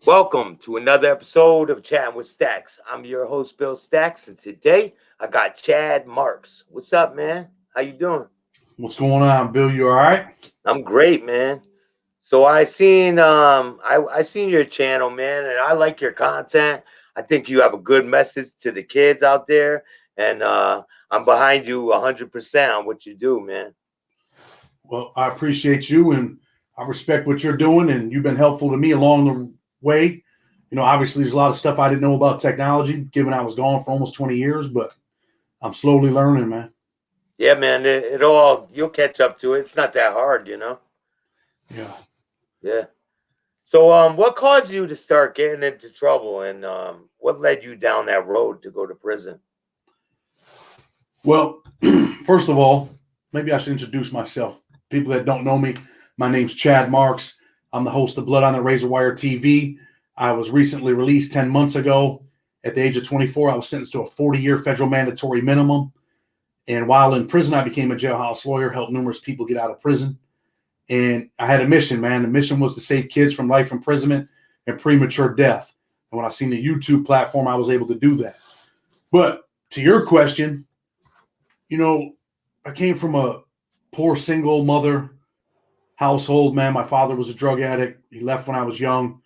Welcome to another episode of Chattin with Staxx. I'm your host, Bill-Staxx, and today I got Chad Marks. What's up, man? How you doing? What's going on, Bill? You all right? I'm great, man. So I seen your channel, man, and I like your content. I think you have a good message to the kids out there, and I'm behind you 100% on what you do, man. Well, I appreciate you and I respect what you're doing, and you've been helpful to me along the way. Obviously, there's a lot of stuff I didn't know about technology, given I was gone for almost 20 years, but I'm slowly learning, man. Yeah, man, it all you'll catch up to it. It's not that hard. Yeah. Yeah. So, what caused you to start getting into trouble, and what led you down that road to go to prison? Well, first of all, maybe I should introduce myself. People that don't know me, my name's Chad Marks. I'm the host of Blood on the Razor Wire TV. I was recently released 10 months ago. At the age of 24, I was sentenced to a 40-year federal mandatory minimum. And while in prison, I became a jailhouse lawyer, helped numerous people get out of prison. And I had a mission, man. The mission was to save kids from life imprisonment and premature death. And when I seen the YouTube platform, I was able to do that. But to your question, I came from a poor single mother household, man. My father was a drug addict. He left when I was young.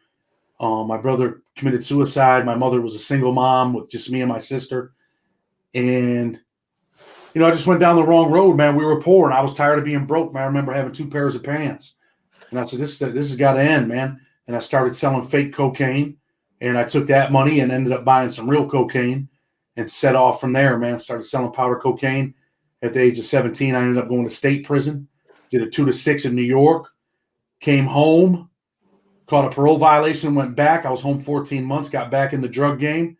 My brother committed suicide. My mother was a single mom with just me and my sister. And I just went down the wrong road, man. We were poor, and I was tired of being broke, man. I remember having 2 pairs of pants. And I said, this has got to end, man. And I started selling fake cocaine, and I took that money and ended up buying some real cocaine and set off from there, man. Started selling powder cocaine. At the age of 17, I ended up going to state prison, did a 2 to 6 in New York, came home, caught a parole violation, went back. I was home 14 months, got back in the drug game,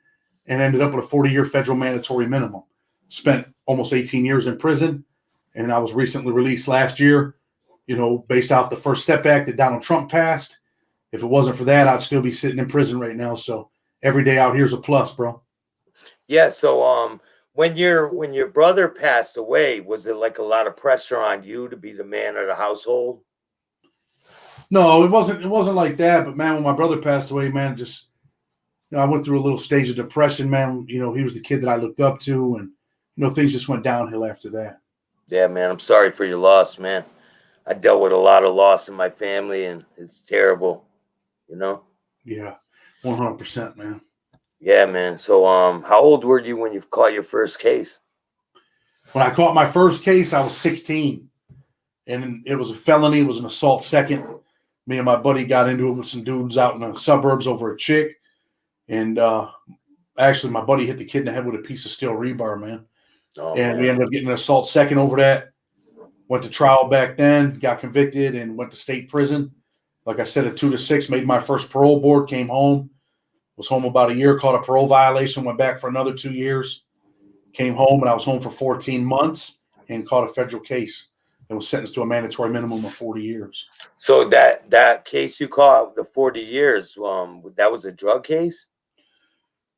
and ended up with a 40-year federal mandatory minimum. Spent almost 18 years in prison, and I was recently released last year, based off the First Step Act that Donald Trump passed. If it wasn't for that, I'd still be sitting in prison right now. So every day out here is a plus, bro. Yeah. So, when your brother passed away, was it like a lot of pressure on you to be the man of the household? No, it wasn't. It wasn't like that. But man, when my brother passed away, man, just I went through a little stage of depression, man. He was the kid that I looked up to, and things just went downhill after that. Yeah, man. I'm sorry for your loss, man. I dealt with a lot of loss in my family, and it's terrible. You know. Yeah, 100%, man. Yeah, man. So, how old were you when you caught your first case? When I caught my first case, I was 16, and it was a felony. It was an assault second. Me and my buddy got into it with some dudes out in the suburbs over a chick, and actually, my buddy hit the kid in the head with a piece of steel rebar, man. Oh, And man. we ended up getting an assault second over that. Went to trial back then, got convicted, and went to state prison. Like I said, a 2 to 6, made my first parole board, came home, was home about a year, caught a parole violation, went back for another 2 years, came home, and I was home for 14 months and caught a federal case and was sentenced to a mandatory minimum of 40 years. So that case you caught, the 40 years, that was a drug case?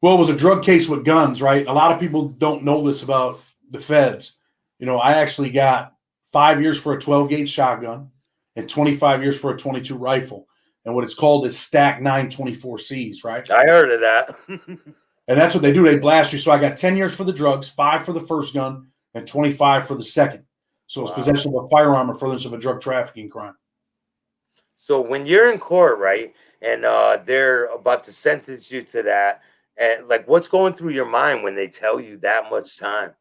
Well, it was a drug case with guns, right? A lot of people don't know this about the feds. I actually got 5 years for a 12-gauge shotgun and 25 years for a 22 rifle. And what it's called is stack 924Cs, right? I heard of that. And that's what they do. They blast you. So I got 10 years for the drugs, 5 for the first gun, and 25 for the second. So it's Wow. possession of a firearm or furtherance of a drug trafficking crime. So when you're in court, right, and they're about to sentence you to that, and like, what's going through your mind when they tell you that much time?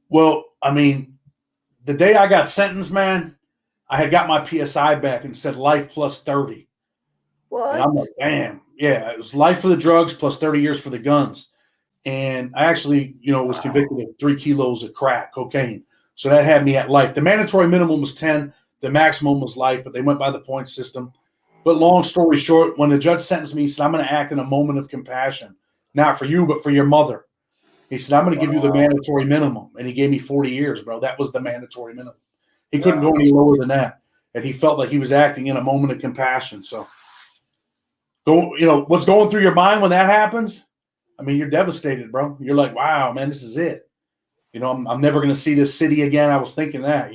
Well, I mean, the day I got sentenced, man, I had got my PSI back and said life plus 30. And I'm What? like, damn, yeah, it was life for the drugs plus 30 years for the guns. And I actually, was convicted of 3 kilos of crack cocaine. So that had me at life. The mandatory minimum was 10. The maximum was life, but they went by the point system. But long story short, when the judge sentenced me, he said, I'm going to act in a moment of compassion, not for you, but for your mother. He said, I'm going to give you the Wow. mandatory minimum. And he gave me 40 years, bro. That was the mandatory minimum. He couldn't go Wow. any lower than that. And he felt like he was acting in a moment of compassion. So, what's going through your mind when that happens? I mean, you're devastated, bro. You're like, wow, man, this is it. I'm never going to see this city again. I was thinking that,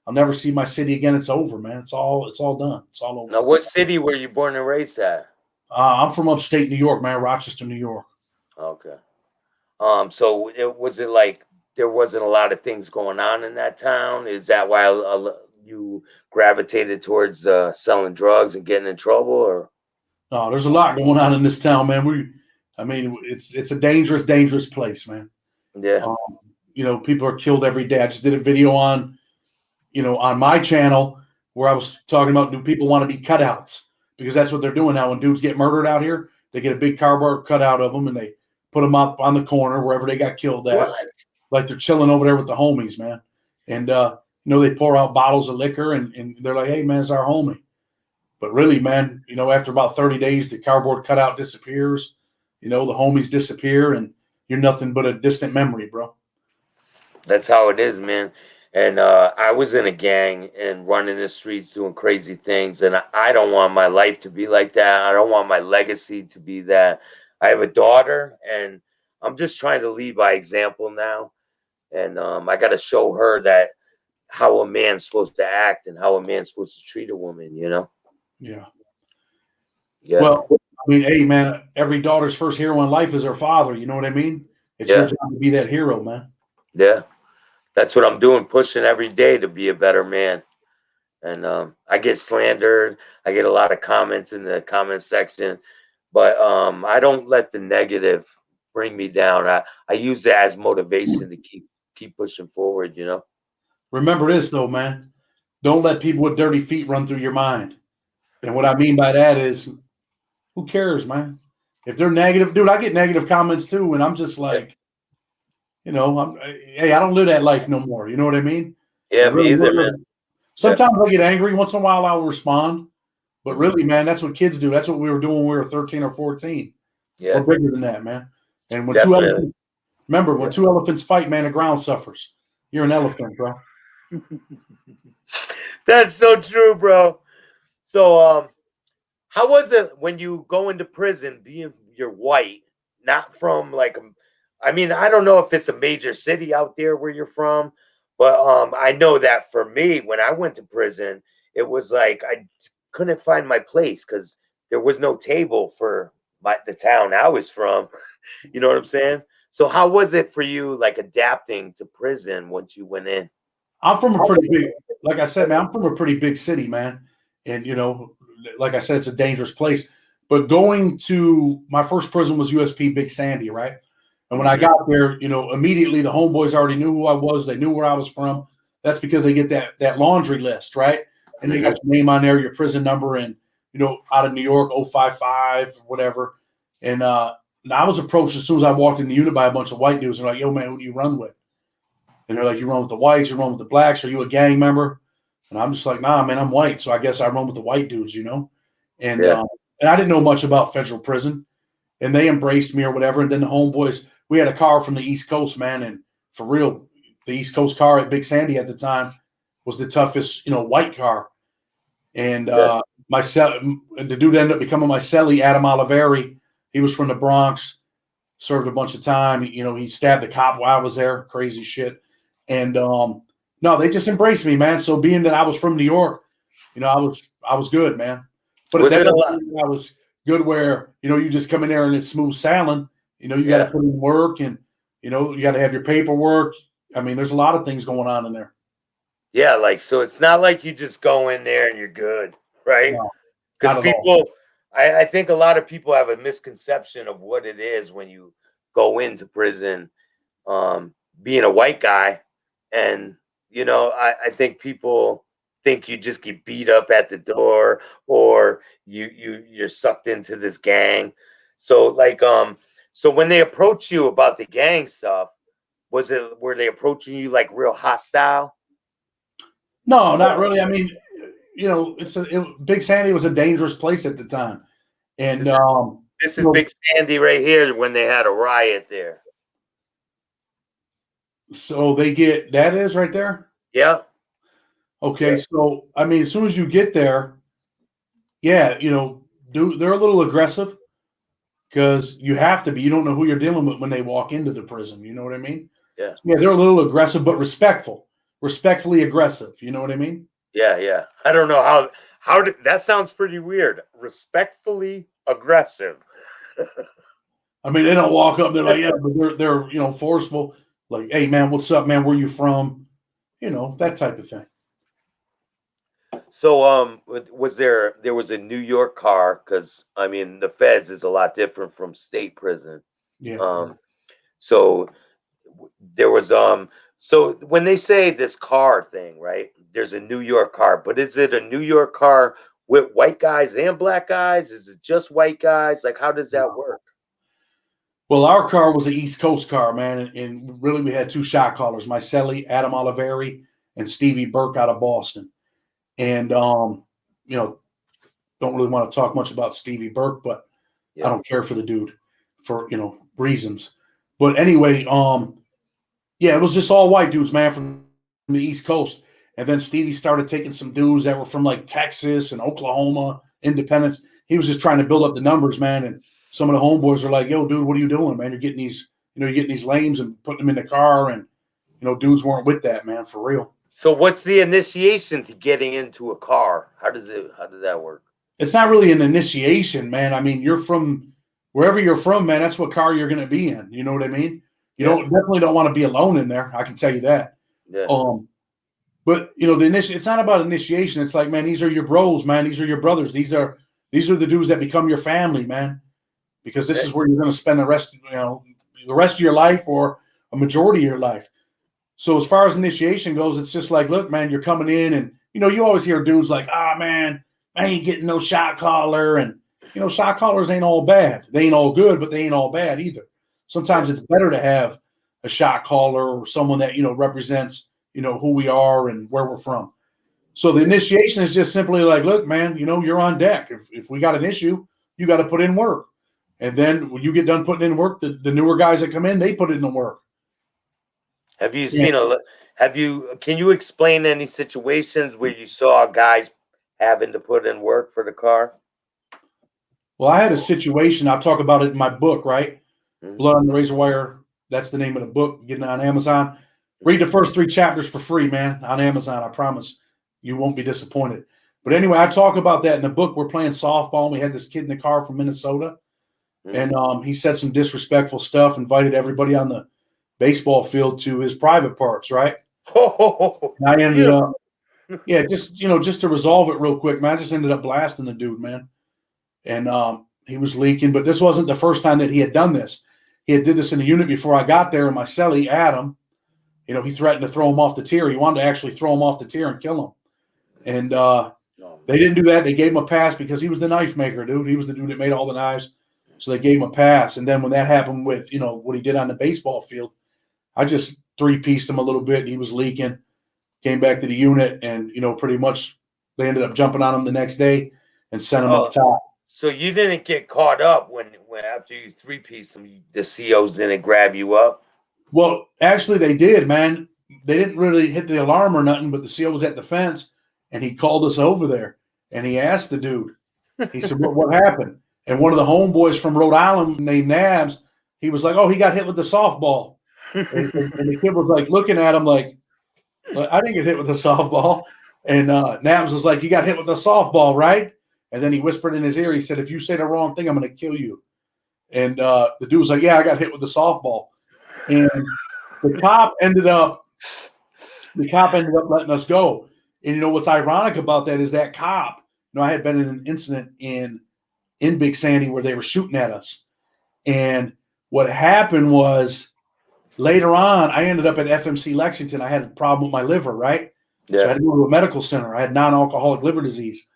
I'll never see my city again. It's over, man. It's all done. It's all over. Now, what city were you born and raised at? I'm from upstate New York, man, Rochester, New York. Okay. So was it like there wasn't a lot of things going on in that town? Is that why you gravitated towards selling drugs and getting in trouble, or? There's a lot going on in this town, man. I mean, it's a dangerous, dangerous place, man. Yeah. Um, people are killed every day. I just did a video on, on my channel where I was talking about, do people want to be cutouts? Because that's what they're doing now. When dudes get murdered out here, they get a big cardboard cutout of them and they put them up on the corner wherever they got killed at. What? Like they're chilling over there with the homies, man. And, they pour out bottles of liquor and they're like, hey, man, it's our homie. But really, man, after about 30 days, the cardboard cutout disappears. The homies disappear and you're nothing but a distant memory, bro. That's how it is, man. And I was in a gang and running the streets doing crazy things. And I don't want my life to be like that. I don't want my legacy to be that. I have a daughter and I'm just trying to lead by example now. And I got to show her that how a man's supposed to act and how a man's supposed to treat a woman, Yeah. Yeah. Well, I mean, hey, man, every daughter's first hero in life is her father. You know what I mean? It's your Yeah. job to be that hero, man. Yeah. That's what I'm doing, pushing every day to be a better man. And I get slandered. I get a lot of comments in the comment section, but I don't let the negative bring me down. I use it as motivation to keep pushing forward, Remember this, though, man. Don't let people with dirty feet run through your mind. And what I mean by that is, who cares, man? If they're negative, dude, I get negative comments too, and I'm just like, hey, I don't live that life no more. You know what I mean? Yeah, And me really, either, man. sometimes I get angry. Once in a while, I'll respond. But Mhm. really, man, that's what kids do. That's what we were doing when we were 13 or 14. Yeah, We're bigger than that, man. And when definitely. when two elephants fight, man, the ground suffers. You're an elephant, bro. That's so true, bro. So, how was it when you go into prison, being you're white, not from like, I mean, I don't know if it's a major city out there where you're from, but I know that for me, when I went to prison, it was like couldn't find my place because there was no table for the town I was from. You know what I'm saying? So, how was it for you, like adapting to prison once you went in? I'm from a pretty big, like I said, man, I'm from a pretty big city, man. And, like I said, it's a dangerous place. But going to my first prison was USP Big Sandy, right? And when I Hmm. got there, immediately the homeboys already knew who I was. They knew where I was from. That's because they get that laundry list, right? And they Hmm. got your name on there, your prison number, and, out of New York, 055, whatever. And I was approached as soon as I walked in the unit by a bunch of white dudes. They're like, yo, man, who do you run with? And they're like, you run with the whites, you run with the blacks, are you a gang member? And I'm just like, nah, man, I'm white. So I guess I run with the white dudes, And Yeah, and I didn't know much about federal prison. And they embraced me or whatever. And then the homeboys, we had a car from the East Coast, man. And for real, the East Coast car at Big Sandy at the time was the toughest, white car. And yeah, the dude ended up becoming my cellie, Adam Oliveri. He was from the Bronx, served a bunch of time. He stabbed the cop while I was there. Crazy shit. And no, they just embraced me, man. So being that I was from New York, I was good, man. But was that it a doesn't lot? mean I was good where, you just come in there and it's smooth sailing. You got to Yeah. put in work and, you got to have your paperwork. I mean, there's a lot of things going on in there. Yeah, like, so it's not like you just go in there and you're good, right? No, Because not at all. people, I think a lot of people have a misconception of what it is when you go into prison, being a white guy. And, I think people think you just get beat up at the door or you're sucked into this gang. So like, so when they approach you about the gang stuff, were they approaching you like real hostile? No, not really. I mean, Big Sandy was a dangerous place at the time. And, This is this you is know, Big Sandy right here when they had a riot there. so they get, that is right there. Yeah, Okay. yeah, So, I mean, as soon as you get there, yeah, they're a little aggressive because you have to be. You don't know who you're dealing with when they walk into the prison. You know what I mean? yeah, So, yeah, they're a little aggressive, but respectfully aggressive. You know what I mean? yeah, yeah. I don't know How did that sounds pretty weird? Respectfully aggressive. I mean, they don't walk up. They're like, yeah, but they're forceful. Like, hey, man, what's up, man? Where you from? That type of thing. So, was there was a New York car? Because I mean, the feds is a lot different from state prison. Yeah. So there was so when they say this car thing, right? There's a New York car, but is it a New York car with white guys and black guys? Is it just white guys? Like, how does that work? Well, our car was the East Coast car, man, and really we had two shot callers, myself, Adam Oliveri, and Stevie Burke out of Boston. And don't really want to talk much about Stevie Burke, but I don't care for the dude for reasons. But anyway, yeah, it was just all white dudes, man, from the East Coast. And then Stevie started taking some dudes that were from like Texas and Oklahoma, Independence. He was just trying to build up the numbers, man. And some of the homeboys are like, "Yo, dude, what are you doing, man? You're getting these lames and putting them in the car." And dudes weren't with that, man, for real. So, what's the initiation to getting into a car? How does that work? It's not really an initiation, man. I mean, you're from wherever you're from, man. That's what car you're going to be in. You know what I mean? You definitely don't want to be alone in there. I can tell you that. Yeah. But it's not about initiation. It's like, man, these are your bros, man. These are your brothers. These are the dudes that become your family, man. Because this is where you're going to spend the rest of your life or a majority of your life. So as far as initiation goes, it's just like, look, man, you're coming in, and you always hear dudes like, man, I ain't getting no shot collar, and shot collars ain't all bad. They ain't all good, but they ain't all bad either. Sometimes it's better to have a shot caller or someone that represents who we are and where we're from. So the initiation is just simply like, look, man, you're on deck. If we got an issue, you got to put in work. And then when you get done putting in work, the newer guys that come in, they put in the work. Have you seen can you explain any situations where you saw guys having to put in work for the car? Well, I had a situation. I'll talk about it in my book, right? Mm-hmm. Blood on the Razor Wire. That's the name of the book. Getting it on Amazon. Read the first 3 chapters for free, man, on Amazon. I promise you won't be disappointed. But anyway, I talk about that in the book. We're playing softball, and we had this kid in the car from Minnesota. Mm-hmm. And he said some disrespectful stuff, invited everybody on the baseball field to his private parts, right? Oh, and I ended up, just to resolve it real quick, man, I just ended up blasting the dude, man. And he was leaking, but this wasn't the first time that he had done this. He had did this in the unit before I got there, and my cellie, Adam, he threatened to throw him off the tier. He wanted to actually throw him off the tier and kill him. And they didn't do that. They gave him a pass because he was the knife maker, dude. He was the dude that made all the knives. So they gave him a pass. And then when that happened with, what he did on the baseball field, I just 3-pieced him a little bit. He was leaking, came back to the unit, and, pretty much they ended up jumping on him the next day and sent him up top. So you didn't get caught up when after you 3-pieced them, the COs didn't grab you up? Well, actually they did, man. They didn't really hit the alarm or nothing, but the CO was at the fence, and he called us over there, and he asked the dude. He said, what happened? And one of the homeboys from Rhode Island named Nabs, he was like, oh, he got hit with the softball. and the kid was like looking at him like, I didn't get hit with a softball. And Nabs was like, you got hit with a softball, right? And then he whispered in his ear, he said, if you say the wrong thing, I'm going to kill you. And the dude was like, yeah, I got hit with the softball. And the cop ended up letting us go. And what's ironic about that is that cop, I had been in an incident in Big Sandy where they were shooting at us. And what happened was later on, I ended up at FMC Lexington. I had a problem with my liver, right? Yeah. So I had to go to a medical center. I had non-alcoholic liver disease.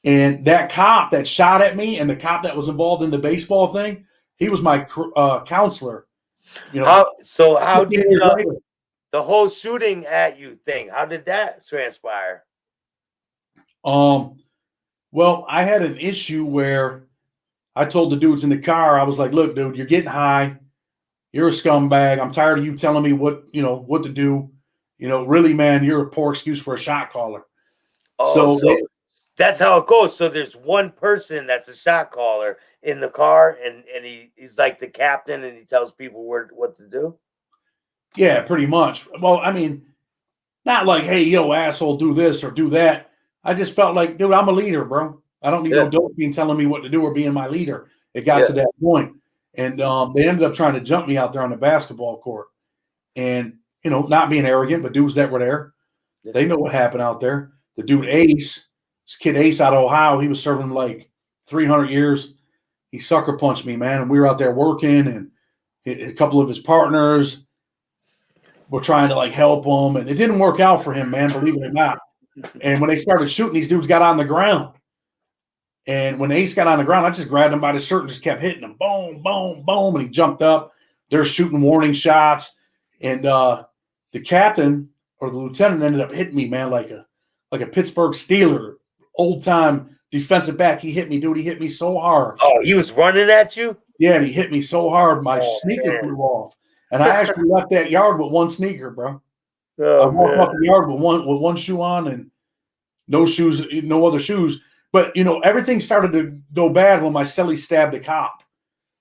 And that cop that shot at me and the cop that was involved in the baseball thing, he was my counselor. How did the whole shooting at you thing, how did that transpire? Well, I had an issue where I told the dudes in the car, I was like, look, dude, you're getting high. You're a scumbag. I'm tired of you telling me what to do. Really, man, you're a poor excuse for a shot caller. So that's how it goes. So there's one person that's a shot caller in the car, and he's like the captain, and he tells people what to do? Yeah, pretty much. Well, I mean, not like, hey, yo, asshole, do this or do that. I just felt like, dude, I'm a leader, bro. I don't need Yeah. no dope being telling me what to do or being my leader. It got Yeah. to that point. And they ended up trying to jump me out there on the basketball court. And, you know, not being arrogant, but dudes that were there, Yeah. they know what happened out there. The dude Ace, this kid Ace out of Ohio, he was serving like 300 years. He sucker punched me, man. And we were out there working, and a couple of his partners were trying to like help him. And it didn't work out for him, man, believe it or not. And when they started shooting, these dudes got on the ground. And when Ace got on the ground, I just grabbed him by the shirt and just kept hitting him. Boom, boom, boom. And he jumped up. They're shooting warning shots. And the captain or the lieutenant ended up hitting me, man, like a Pittsburgh Steeler, old time defensive back. He hit me, dude. He hit me so hard. Oh, he was running at you? Yeah, and he hit me so hard, my Oh, sneaker man. flew off. And I actually left that yard with one sneaker, bro. I Oh, walked off man. the yard with one shoe on and no shoes, no other shoes. But, you know, everything started to go bad when my cellie stabbed the cop.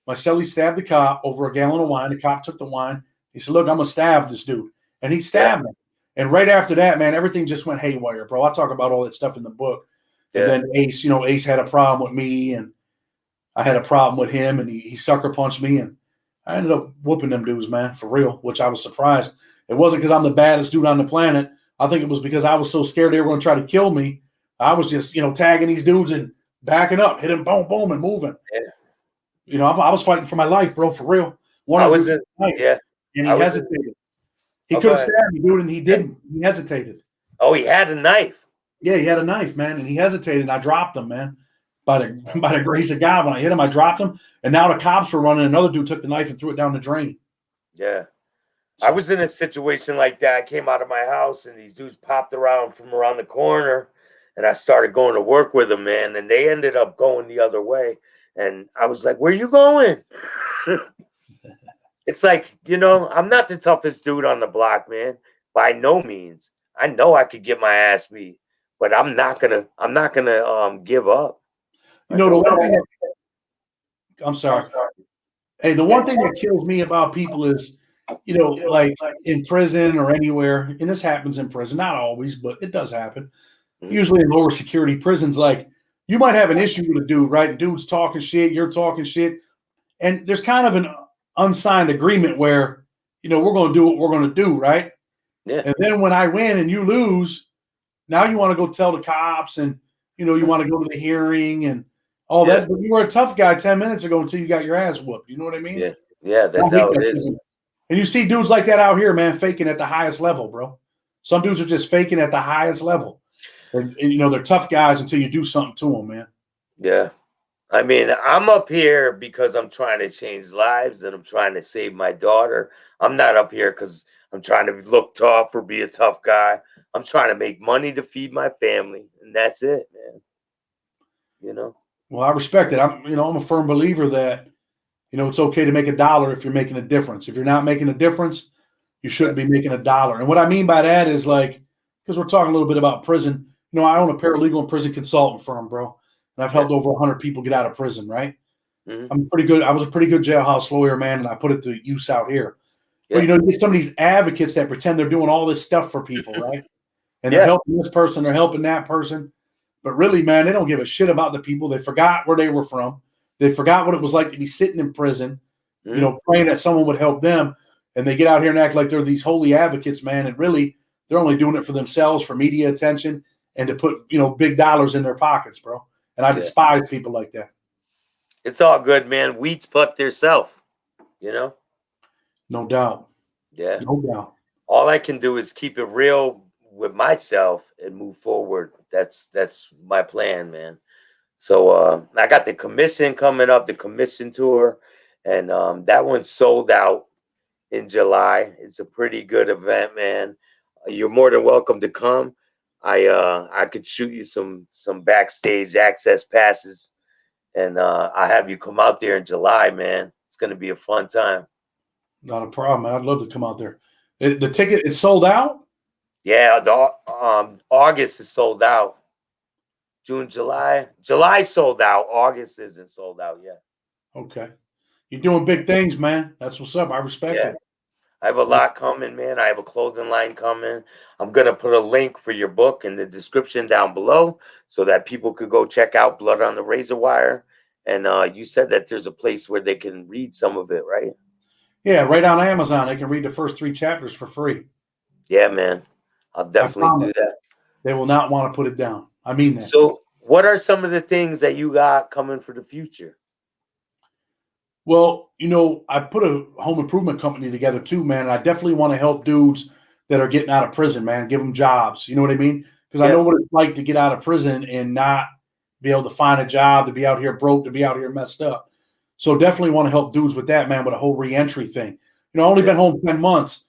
My cellie stabbed the cop over a gallon of wine. The cop took the wine. He said, look, I'm going to stab this dude. And he stabbed him. And right after that, man, everything just went haywire, bro. I talk about all that stuff in the book. And Yeah. then Ace, you know, Ace had a problem with me, and I had a problem with him, and he sucker punched me. And I ended up whooping them dudes, man, for real, which I was surprised. It wasn't because I'm the baddest dude on the planet. I think it was because I was so scared they were going to try to kill me. I was just, you know, tagging these dudes and backing up, hitting boom, boom, and moving. Yeah. You know, I was fighting for my life, bro, for real. One I of was them in, yeah. and he I was in, hesitated. He oh, could go have ahead. stabbed me, dude, and he Yeah. didn't. He hesitated. Oh, he had a knife. Yeah, he had a knife, man, and he hesitated, and I dropped him, man. By the grace of God, when I hit him, I dropped him, and now the cops were running. Another dude took the knife and threw it down the drain. Yeah. I was in a situation like that. I came out of my house and these dudes popped around from around the corner, and I started going to work with them, man. And they ended up going the other way. And I was like, where you going? It's like, you know, I'm not the toughest dude on the block, man. By no means. I know I could get my ass beat, but I'm not gonna give up. You I know, the know one thing that. I'm sorry. Hey, the one thing that kills me about people is, you know, like in prison or anywhere, and this happens in prison, not always, but it does happen. Mhm. Usually in lower security prisons, like you might have an issue with a dude, right? And dude's talking shit, you're talking shit, and there's kind of an unsigned agreement where, you know, we're going to do what we're going to do, right? Yeah. And then when I win and you lose, now you want to go tell the cops, and you know you want to go to the hearing and all Yeah. that. But you were a tough guy 10 minutes ago until you got your ass whooped. You know what I mean? Yeah. Yeah. I That's hate how it that is. feeling. And you see dudes like that out here, man, faking at the highest level, bro. Some dudes are just faking at the highest level. And you know, they're tough guys until you do something to them, man. Yeah. I mean, I'm up here because I'm trying to change lives and I'm trying to save my daughter. I'm not up here because I'm trying to look tough or be a tough guy. I'm trying to make money to feed my family, and that's it, man. You know? Well, I respect it. I'm a firm believer that, you know, it's okay to make a dollar if you're making a difference. If you're not making a difference, you Yeah. shouldn't be making a dollar. And what I mean by that is like, because we're talking a little bit about prison. You know, I own a paralegal and prison consultant firm, bro, and I've Yeah. helped over 100 people get out of prison. Right? Hmm. I'm pretty good. I was a pretty good jailhouse lawyer, man, and I put it to use out here. But Yeah. you know, you get some of these advocates that pretend they're doing all this stuff for people, right? And they're Yeah. helping this person, they're helping that person. But really, man, they don't give a shit about the people. They forgot where they were from. They forgot what it was like to be sitting in prison, you Hmm. know, praying that someone would help them. And they get out here and act like they're these holy advocates, man. And really, they're only doing it for themselves, for media attention, and to put, you know, big dollars in their pockets, bro. And I Yeah. despise people like that. It's all good, man. Weeds pluck theirself, you know? No doubt. Yeah. No doubt. All I can do is keep it real with myself and move forward. That's my plan, man. So I got the commission coming up, the commission tour, and that one's sold out in July. It's a pretty good event, man. You're more than welcome to come. I could shoot you some backstage access passes, and I have you come out there in July, man. It's gonna be a fun time. Not a problem, man. I'd love to come out there. The ticket is sold out? Yeah, the August is sold out. June, July sold out. August isn't sold out yet. Okay. You're doing big things, man. That's what's up. I respect Yeah. it. I have a lot coming, man. I have a clothing line coming. I'm gonna put a link for your book in the description down below so that people could go check out Blood on the Razor Wire. And you said that there's a place where they can read some of it, right? Yeah, right on Amazon. They can read the first 3 chapters for free. Yeah, man. I'll I definitely promise. do that. They will not want to put it down. I mean that. So, what are some of the things that you got coming for the future? Well, I put a home improvement company together too, man. And I definitely want to help dudes that are getting out of prison, man. Give them jobs. You know what I mean? Because I know Yep. what it's like to get out of prison and not be able to find a job, to be out here broke, to be out here messed up. So definitely want to help dudes with that, man, with a whole reentry thing. I only Yeah. been home 10 months.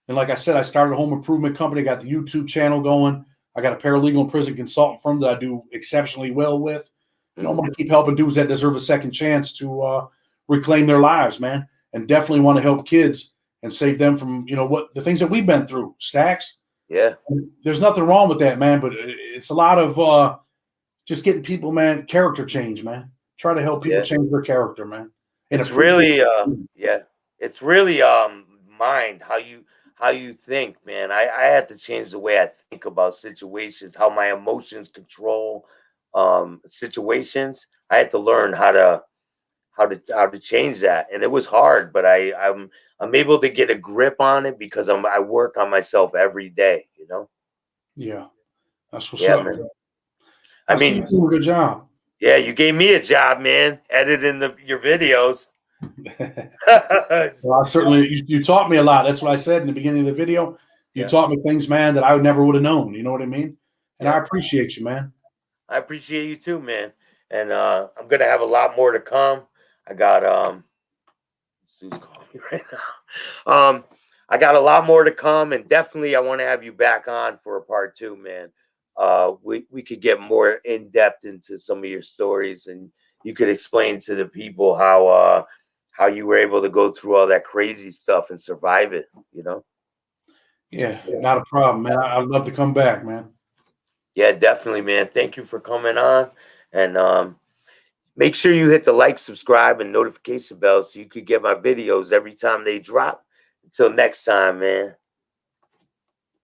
And like I said, I started a home improvement company, got the YouTube channel going. I got a paralegal and prison consultant firm that I do exceptionally well with. I'm going to keep helping dudes that deserve a second chance to reclaim their lives, man. And definitely want to help kids and save them from, what the things that we've been through. Stacks. Yeah. There's nothing wrong with that, man. But it's a lot of just getting people, man, character change, man. Try to help people Yeah. change their character, man. And It's appreciate. really yeah. It's really mind how you think, man. I had to change the way I think about situations, how my emotions control situations. I had to learn how to change that. And it was hard, but I'm able to get a grip on it because I work on myself every day, you know? Yeah, that's what's Yeah, up, man. man. I I see mean, you doing a good job. yeah, you gave me a job, man, editing your videos. Well, I certainly you taught me a lot. That's what I said in the beginning of the video. You Yeah, taught me things, man, that I never would have known. You know what I mean? And I yeah. appreciate you, man. I appreciate you too, man. And I'm gonna have a lot more to come. I got Sue's calling me right now. I got a lot more to come, and definitely I want to have you back on for a part 2, man. We could get more in depth into some of your stories, and you could explain to the people how you were able to go through all that crazy stuff and survive it. You know? Yeah, not a problem, man. I'd love to come back, man. Yeah, definitely, man. Thank you for coming on, and make sure you hit the like, subscribe, and notification bell so you could get my videos every time they drop. Until next time, man.